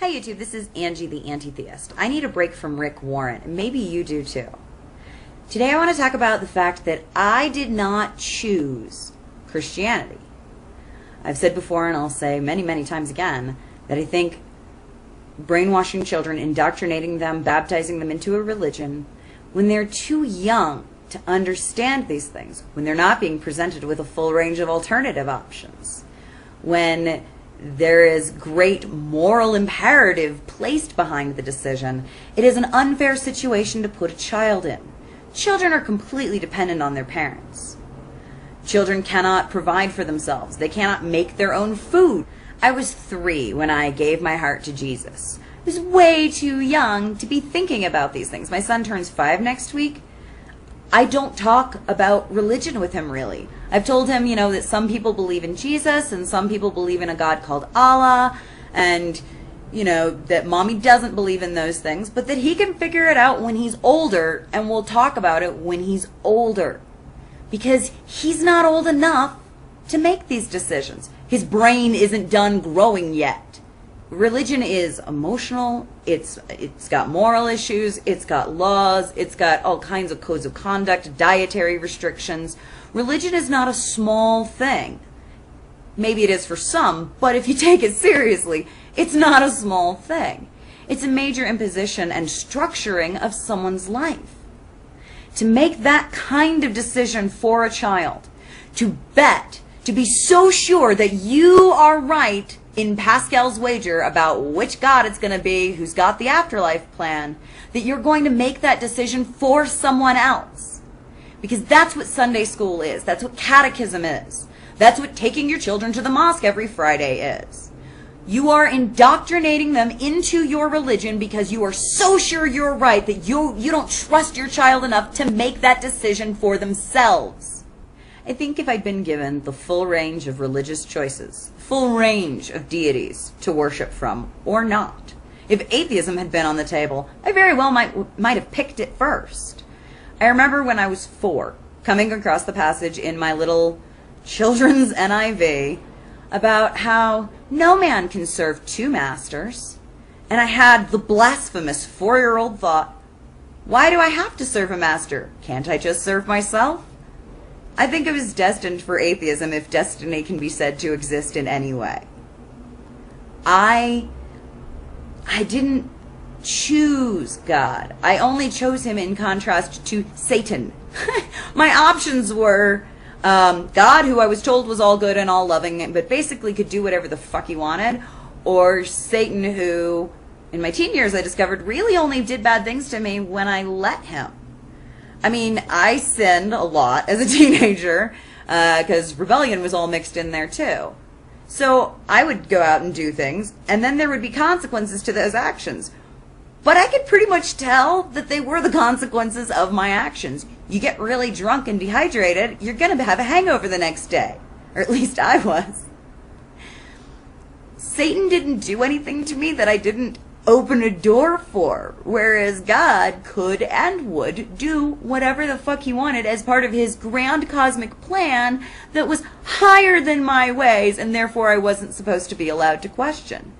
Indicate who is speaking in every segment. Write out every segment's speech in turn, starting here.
Speaker 1: Hi YouTube, this is Angie the Anti-Theist. I need a break from Rick Warren, and maybe you do too. Today I want to talk about the fact that I did not choose Christianity. I've said before, and I'll say many, many times again, that I think brainwashing children, indoctrinating them, baptizing them into a religion, when they're too young to understand these things, when they're not being presented with a full range of alternative options, when there is great moral imperative placed behind the decision, it is an unfair situation to put a child in. Children are completely dependent on their parents. Children cannot provide for themselves. They cannot make their own food. I was 3 when I gave my heart to Jesus. I was way too young to be thinking about these things. My son turns 5 next week. I don't talk about religion with him, really. I've told him, that some people believe in Jesus and some people believe in a God called Allah, and, that mommy doesn't believe in those things, but that he can figure it out when he's older, and we'll talk about it when he's older. Because he's not old enough to make these decisions. His brain isn't done growing yet. Religion is emotional, it's got moral issues, it's got laws, it's got all kinds of codes of conduct, dietary restrictions. Religion is not a small thing. Maybe it is for some, but if you take it seriously, it's not a small thing. It's a major imposition and structuring of someone's life. To make that kind of decision for a child, to bet, to be so sure that you are right in Pascal's wager about which God it's going to be, who's got the afterlife plan, that you're going to make that decision for someone else. Because that's what Sunday school is. That's what catechism is. That's what taking your children to the mosque every Friday is. You are indoctrinating them into your religion because you are so sure you're right that you don't trust your child enough to make that decision for themselves. I think if I'd been given the full range of religious choices, full range of deities to worship from, or not, if atheism had been on the table, I very well might have picked it first. I remember when I was 4, coming across the passage in my little children's NIV about how no man can serve 2 masters, and I had the blasphemous 4-year-old thought, why do I have to serve a master? Can't I just serve myself? I think I was destined for atheism if destiny can be said to exist in any way. I didn't choose God. I only chose him in contrast to Satan. My options were God, who I was told was all good and all loving, but basically could do whatever the fuck he wanted, or Satan, who, in my teen years, I discovered really only did bad things to me when I let him. I mean, I sinned a lot as a teenager because rebellion was all mixed in there too. So I would go out and do things, and then there would be consequences to those actions. But I could pretty much tell that they were the consequences of my actions. You get really drunk and dehydrated, you're going to have a hangover the next day. Or at least I was. Satan didn't do anything to me that I didn't open a door for, whereas God could and would do whatever the fuck he wanted as part of his grand cosmic plan that was higher than my ways, and therefore I wasn't supposed to be allowed to question.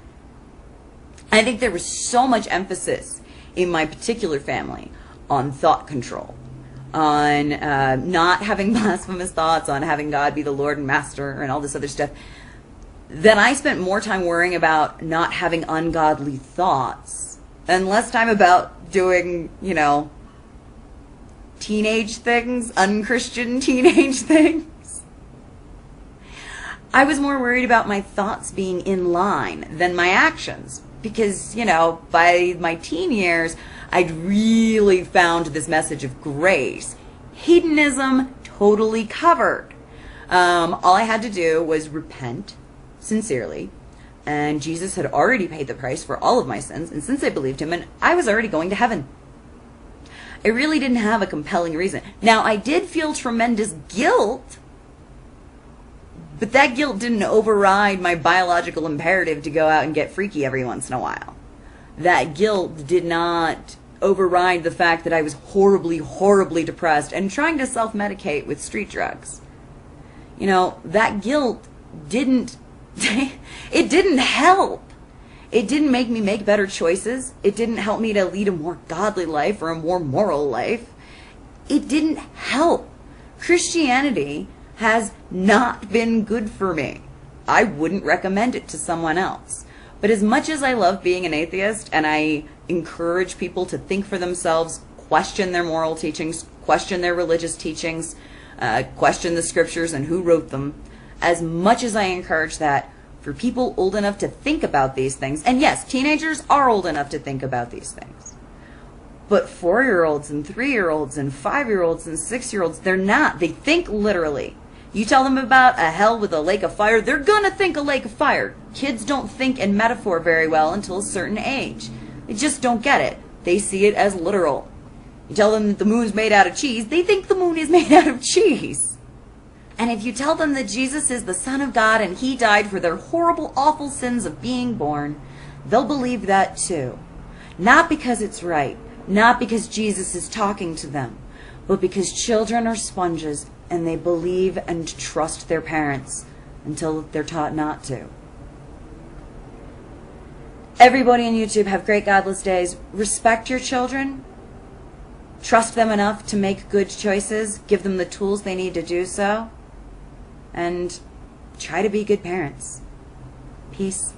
Speaker 1: I think there was so much emphasis in my particular family on thought control, on not having blasphemous thoughts, on having God be the Lord and Master and all this other stuff, then I spent more time worrying about not having ungodly thoughts and less time about doing, teenage things, unchristian teenage things. I was more worried about my thoughts being in line than my actions because, by my teen years, I'd really found this message of grace. Hedonism totally covered. All I had to do was repent sincerely, and Jesus had already paid the price for all of my sins, and since I believed him, and I was already going to heaven. I really didn't have a compelling reason. Now, I did feel tremendous guilt, but that guilt didn't override my biological imperative to go out and get freaky every once in a while. That guilt did not override the fact that I was horribly, horribly depressed and trying to self-medicate with street drugs. That guilt didn't it didn't help. It didn't make me make better choices. It didn't help me to lead a more godly life or a more moral life. It didn't help. Christianity has not been good for me. I wouldn't recommend it to someone else. But as much as I love being an atheist and I encourage people to think for themselves, question their moral teachings, question their religious teachings, question the scriptures and who wrote them, as much as I encourage that for people old enough to think about these things, and yes, teenagers are old enough to think about these things, but 4-year-olds and 3-year-olds and 5-year-olds and 6-year-olds, they're not. They think literally. You tell them about a hell with a lake of fire, they're gonna think a lake of fire. Kids don't think in metaphor very well until a certain age. They just don't get it. They see it as literal. You tell them that the moon's made out of cheese, they think the moon is made out of cheese. And if you tell them that Jesus is the Son of God and He died for their horrible, awful sins of being born, they'll believe that too. Not because it's right, not because Jesus is talking to them, but because children are sponges and they believe and trust their parents until they're taught not to. Everybody on YouTube, have great godless days. Respect your children. Trust them enough to make good choices. Give them the tools they need to do so. And try to be good parents. Peace.